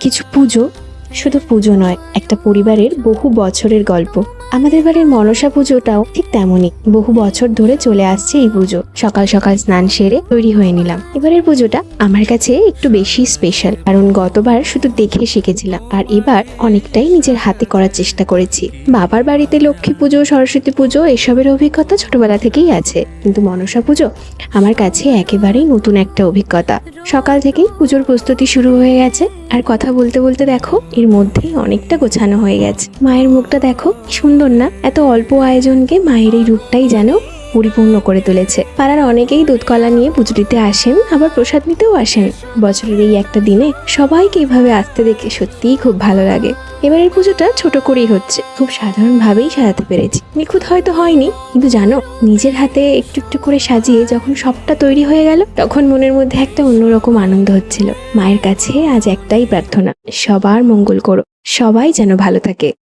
কিছু পুজো শুধু পুজো নয়, একটা পরিবারের বহু বছরের গল্প। আমাদের বাড়ির মনসা পুজোটাও ঠিক তেমনই। বহু বছর ধরে চলে আসছে এই পুজো। সকাল সকাল স্নান সেরে তৈরি হয়ে নিলাম। এবারের পুজোটা আমার কাছে একটু বেশি স্পেশাল, কারণ গতবার শুধু দেখে শিখেছিলাম, আর এবার অনেকটাই নিজের হাতে করার চেষ্টা করেছি। বাবার বাড়িতে লক্ষ্মী পুজো, সরস্বতী পুজো এসবের অভিজ্ঞতা ছোটবেলা থেকেই আছে, কিন্তু মনসা পুজো আমার কাছে একেবারেই নতুন একটা অভিজ্ঞতা। সকাল থেকেই পুজোর প্রস্তুতি শুরু হয়ে গেছে, আর কথা বলতে বলতে দেখো এর মধ্যেই অনেকটা গোছানো হয়ে গেছে। মায়ের মুখটা দেখো কি সুন্দর না? এত অল্প আয়োজনকে মায়ের এই রূপটাই যেন পরিপূর্ণ করে তুলেছে। পাড়ার অনেকেই দুধ কলা নিয়ে পুজো দিতে আসেন, আবার প্রসাদ নিতেও আসেন। বছরের এই একটা দিনে সবাইকে এইভাবে আসতে দেখে সত্যিই খুব ভালো লাগে। এবারের পুজোটা ছোট করেই হচ্ছে, খুব সাধারণভাবেই সাজাতে পেরেছি। নিখুঁত হয়তো হয়নি, কিন্তু জানো, নিজের হাতে একটু একটু করে সাজিয়ে যখন সবটা তৈরি হয়ে গেল, তখন মনের মধ্যে একটা অন্যরকম আনন্দ হচ্ছিল। মায়ের কাছে আজ একটাই প্রার্থনা, সবার মঙ্গল করো, সবাই যেন ভালো থাকে।